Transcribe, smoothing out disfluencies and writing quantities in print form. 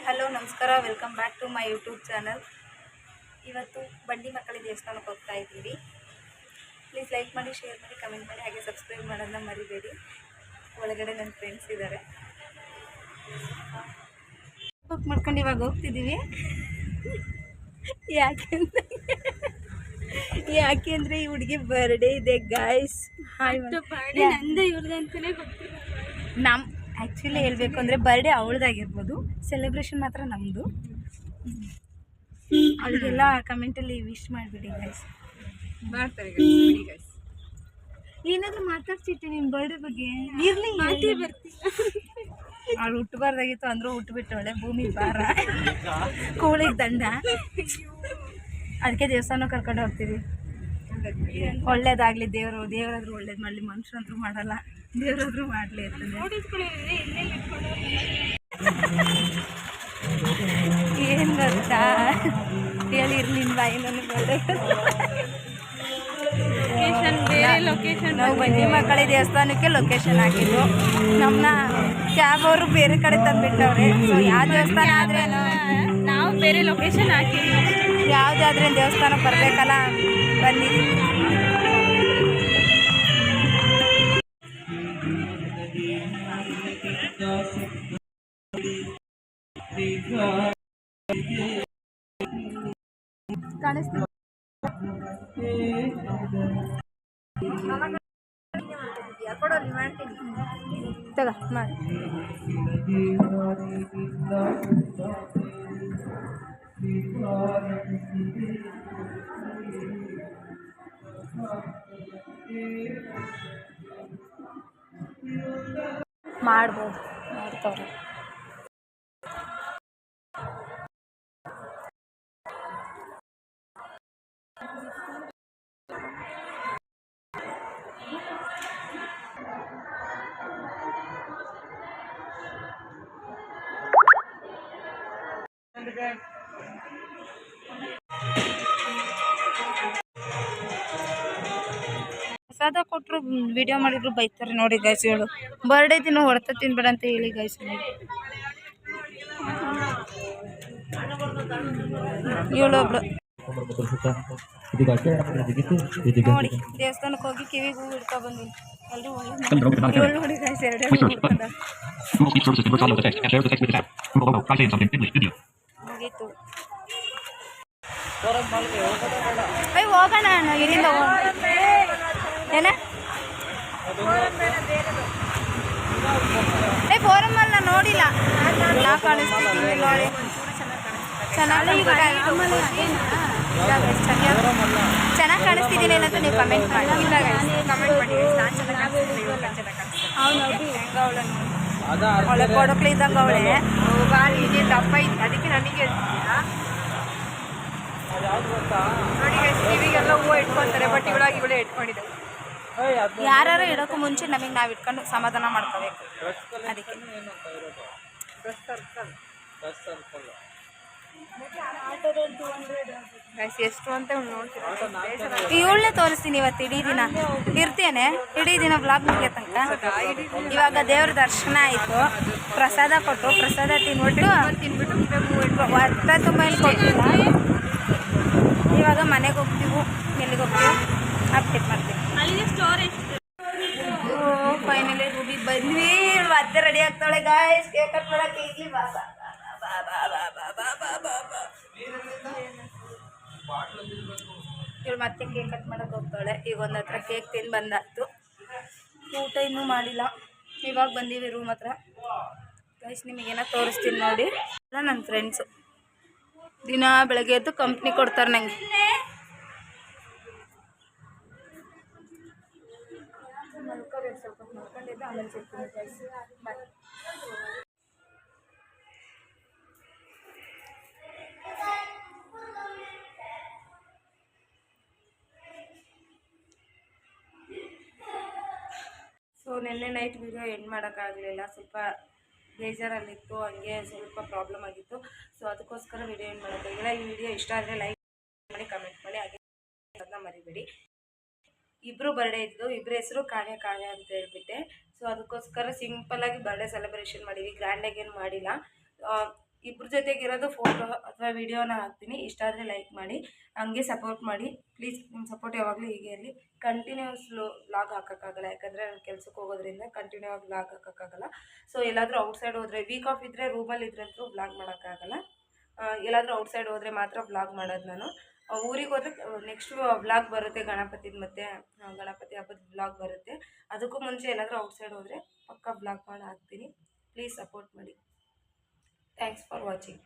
Hello ನಮಸ್ಕಾರ, welcome back to my YouTube channel. ಇವತ್ತು ಬಂಡಿ ಮಕ್ಕಳ ದೇವಸ್ಥಾನಕ್ಕೆ ಹೋಗ್ತಾ ಇದ್ದೀವಿ. ಪ್ಲೀಸ್ ಲೈಕ್ ಮಾಡಿ, ಶೇರ್ ಮಾಡಿ, ಕಮೆಂಟ್ ಮಾಡಿ, ಹಾಗೆ ಸಬ್ಸ್ಕ್ರೈಬ್ ಮಾಡೋದನ್ನ ಮರಿಬೇಡಿ. ಒಳಗಡೆ ನನ್ನ ಫ್ರೆಂಡ್ಸ್ ಇದ್ದಾರೆ. ಬುಕ್ ಮಾಡ್ಕೊಂಡು ಇವಾಗ ಹೋಗ್ತಿದ್ದೀವಿ. ಯಾಕೆಂದರೆ ಈ ಹುಡುಗಿ ಬರ್ಡೇ ಇದೆ ಗಾಯ್ಸ್. ನಮ್ಮ ಆ್ಯಕ್ಚುಲಿ ಹೇಳಬೇಕು ಅಂದರೆ ಬರ್ಡೇ ಅವಳದಾಗಿರ್ಬೋದು, ಸೆಲೆಬ್ರೇಷನ್ ಮಾತ್ರ ನಮ್ಮದು. ಅವಳಿಗೆಲ್ಲ ಕಮೆಂಟಲ್ಲಿ ವಿಶ್ ಮಾಡಿಬಿಡಿ ಗೈಸ್. ಮಾಡ್ತಾರೆ ಏನಾದರೂ ಮಾತಾಡ್ಸಿಟ್ಟು ನಿಮ್ಮ ಬರ್ಡೇ ಬಗ್ಗೆ ಇರಲಿ. ಅವಳು ಹುಟ್ಟಬಾರ್ದಾಗಿತ್ತು ಅಂದರೂ ಹುಟ್ಟುಬಿಟ್ಟವಳೆ. ಭೂಮಿ ಭಾರ, ಕೋಳಿಗೆ ದಂಡ. ಅದಕ್ಕೆ ದೇವಸ್ಥಾನ ಕರ್ಕೊಂಡು ಹೋಗ್ತೀವಿ. ಒಳ್ಳೇದಾಗಲಿ, ದೇವರಾದ್ರೂ ಒಳ್ಳೇದು ಮಾಡಲಿ. ಮನುಷ್ಯರಂತೂ ಮಾಡಲ್ಲ, ದೇವರಾದ್ರೂ ಮಾಡಲಿ ಇರ್ತದೆ. ಏನು ಗೊತ್ತಾ ಹೇಳಿರ್ಲಿ ಬಾಯಿ ನನಗೆ ಬರ್ಡೇ ನಾವು ಬಂಡಿ ಮಕ್ಕಳ ದೇವಸ್ಥಾನಕ್ಕೆ ಲೊಕೇಶನ್ ಹಾಕಿದ್ದು. ನಮ್ಮನ್ನ ಕ್ಯಾಬ್ ಅವರು ಬೇರೆ ಕಡೆ ತಂದುಬಿಟ್ಟವ್ರೆ. ಸೊ ಯಾವ ದೇವಸ್ಥಾನ ಆದರೆ ನಾವು ಬೇರೆ ಲೊಕೇಶನ್ ಹಾಕಿದ್ವಿ. ಯಾವುದಾದ್ರೆ ದೇವಸ್ಥಾನಕ್ಕೆ ಬರಬೇಕಲ್ಲ, ಬಂದಿದ್ದೀವಿ. ಕಾಣಿಸ್ತೀವಿ ಕೊಡೋಲ್ಲಿ ಮಾಡ್ತೀನಿ ತಗ ಮಾಡಿ. ಮಾಡ್ಬೋದು, ಮಾಡ್ತವ್ರೆ. ಪ್ರಸಾದ ಕೊಟ್ಟರು ವಿಡಿಯೋ ಮಾಡಿದ್ರು ಬೈತಾರೆ ನೋಡಿ ಗೈಸ್. ಹೇಳು ಬರ್ಡೇ ದಿನ ಹೊರತ ತಿನ್ಬೇಡ ಅಂತ ಹೇಳಿ ಗೈಸ್. ಇವಳೊಬ್ಳು ನೋಡಿ ದೇವಸ್ಥಾನಕ್ಕೆ ಹೋಗಿ ಕಿವಿಗೆ ಹೂ ಹಿಡ್ಕೊ ಬಂದಿನಿ. ಇವಳು ನೋಡಿ ಗೈಸ್, ಎರಡೇ ಮುಗೀತು. ಹೋಗೋಣ ಇಲ್ಲಿಂದ ಏನ ಫೋರಮ್ಮಲ್ಲಿ ನಾನು ನೋಡಿಲ್ಲ. ನಾ ಕಾಣಿಸ್ತಿದ್ದೀನಿ ನೋಡಿ, ಚೆನ್ನಾಗಿ ಕಾಣಿಸ್ತಿದ್ದೀನಿ ಅಂತ ನೀವು ಕಮೆಂಟ್ ಮಾಡಿ. ಅವಳೆ ಕೊಡಕ್ಲಿ ಇದ್ದಂಗೆ ಅವಳೆ ದಪ್ಪ ಇತ್ತು, ಅದಕ್ಕೆ ನನಗೆ ನೋಡಿ ಟಿವಿಗೆಲ್ಲ ಹೂವು ಇಟ್ಕೊತಾರೆ. ಬಟ್ ಇವಳೇ ಇಟ್ಕೊಂಡಿದ್ದಾವೆ. ಯಾರು ಇಡೋಕ್ಕೂ ಮುಂಚೆ ನಮಗೆ ನಾವು ಇಟ್ಕೊಂಡು ಸಮಾಧಾನ ಮಾಡ್ಕೋಬೇಕು. ಅದಕ್ಕೆ ಎಷ್ಟು ಅಂತ ನೋಡ್ತೀರಾ. ಇವಳನ್ನೇ ತೋರಿಸ್ತೀನಿ ಇವತ್ತು ಇಡೀ ದಿನ ಇರ್ತೇನೆ. ಇಡೀ ದಿನ ಬ್ಲಾಗ್ ಮುಗಿಯೋ ತನಕ. ಇವಾಗ ದೇವ್ರ ದರ್ಶನ ಆಯಿತು, ಪ್ರಸಾದ ಕೊಟ್ಟು ಪ್ರಸಾದ ತಿನ್ಬಿಟ್ಟು ಹೊತ್ತ ತುಂಬ ಏನು ಕೊಟ್ಟಿಲ್ಲ. ಇವಾಗ ಮನೆಗೆ ಹೋಗ್ತೀವಿ. ಎಲ್ಲಿಗೆ ಹೋಗ್ತೀವಿ ಅಪ್ಡೇಟ್ ಮಾಡ್ತೀವಿ. ಫೈನಲಿ ರೂಬಿ ಬಂದ್ವಿ. ಮತ್ತೆ ರೆಡಿ ಆಗ್ತಾಳೆ ಗಾಯ್ಸ್. ಕೇಕ್ ಕಟ್ ಮಾಡಕ್ಕೆ ಇಲ್ಲಿ ಇವಳು ಮತ್ತೆ ಕೇಕ್ ಕಟ್ ಮಾಡಕ್ಕೆ ಹೋಗ್ತಾಳೆ. ಈಗ ಒಂದು ಹತ್ರ ಕೇಕ್ ತಿಂದು ಬಂದಾಯ್ತು. ಊಟ ಇನ್ನೂ ಮಾಡಿಲ್ಲ. ಇವಾಗ ಬಂದೀವಿ ರೂಮ್ ಹತ್ರ ಗೈಸ್. ನಿಮಗೇನೋ ತೋರಿಸ್ತೀನಿ ನೋಡಿ. ನನ್ನ ಫ್ರೆಂಡ್ಸು ದಿನ ಬೆಳಗ್ಗೆ ಎದ್ದು ಕಂಪ್ನಿ ಕೊಡ್ತಾರೆ ನನಗೆ. ಸ್ವಲ್ಪ ಮಲ್ಕೊಂಡಿದ್ದು ಆಮೇಲೆ ಸಿಗ್ತೀನಿ ಗೈಸ್. ಬಾಯ್. ಸೊ ನಿನ್ನೆ ನೈಟ್ ವಿಡಿಯೋ ಎಂಡ್ ಮಾಡೋಕ್ಕಾಗಲಿಲ್ಲ. ಸ್ವಲ್ಪ ಬೇಜಾರಲ್ಲಿತ್ತು, ಹಂಗೆ ಸ್ವಲ್ಪ ಪ್ರಾಬ್ಲಮ್ ಆಗಿತ್ತು. ಸೊ ಅದಕ್ಕೋಸ್ಕರ ವಿಡಿಯೋ ಎಂಡ್ ಮಾಡೋಕ್ಕಾಗಿಲ್ಲ. ಈ ವಿಡಿಯೋ ಇಷ್ಟ ಆದರೆ ಲೈಕ್ ಮಾಡಿ, ಕಮೆಂಟ್ ಮಾಡಿ, ಹಾಗೆ ಅದನ್ನ ಮರಿಬೇಡಿ. ಇಬ್ಬರು ಬರ್ಡೇ ಇದ್ದು, ಇಬ್ಬರ ಹೆಸರು ಕಾವ್ಯ ಅಂತ ಹೇಳ್ಬಿಟ್ಟೆ. ಸೊ ಅದಕ್ಕೋಸ್ಕರ ಸಿಂಪಲ್ಲಾಗಿ ಬರ್ಡೇ ಸೆಲೆಬ್ರೇಷನ್ ಮಾಡಿದ್ವಿ. ಗ್ರ್ಯಾಂಡಾಗಿ ಏನು ಮಾಡಿಲ್ಲ. ಇಬ್ಬರ ಜೊತೆಗಿರೋದು ಫೋಟೋ ಅಥವಾ ವಿಡಿಯೋನ ಹಾಕ್ತೀನಿ. ಇಷ್ಟ ಆದರೆ ಲೈಕ್ ಮಾಡಿ, ಹಂಗೆ ಸಪೋರ್ಟ್ ಮಾಡಿ ಪ್ಲೀಸ್. ನಿಮ್ಮ ಸಪೋರ್ಟ್ ಯಾವಾಗಲೂ ಹೀಗೆ ಇರಲಿ. ಕಂಟಿನ್ಯೂಸ್ ವ್ಲಾಗ್ ಹಾಕೋಕ್ಕಾಗಲ್ಲ, ಯಾಕಂದರೆ ನಾನು ಕೆಲ್ಸಕ್ಕೆ ಹೋಗೋದ್ರಿಂದ ಕಂಟಿನ್ಯೂ ಆಗಿ ವ್ಲಾಗ್ ಹಾಕೋಕ್ಕಾಗಲ್ಲ. ಸೊ ಎಲ್ಲಾದರೂ ಔಟ್ಸೈಡ್ ಹೋದರೆ, ವೀಕ್ ಆಫ್ ಇದ್ದರೆ ರೂಮಲ್ಲಿ ಇದ್ರಂತೂ ವ್ಲಾಗ್ ಮಾಡೋಕ್ಕಾಗಲ್ಲ. ಎಲ್ಲಾದರೂ ಔಟ್ಸೈಡ್ ಹೋದರೆ ಮಾತ್ರ ವ್ಲಾಗ್ ಮಾಡೋದು ನಾನು. ಊರಿಗೆ ಹೋದರೆ ನೆಕ್ಸ್ಟ್ ವ್ಲಾಗ್ ಬರುತ್ತೆ, ಗಣಪತಿದು ಮತ್ತು ಗಣಪತಿ ಹಬ್ಬದ ವ್ಲಾಗ್ ಬರುತ್ತೆ. ಅದಕ್ಕೂ ಮುಂಚೆ ಎಲ್ಲಾದರೂ ಔಟ್ಸೈಡ್ ಹೋದರೆ ಪಕ್ಕ ವ್ಲಾಗ್ ಮಾಡಿ ಹಾಕ್ತೀನಿ. ಪ್ಲೀಸ್ ಸಪೋರ್ಟ್ ಮಾಡಿ. Thanks for watching.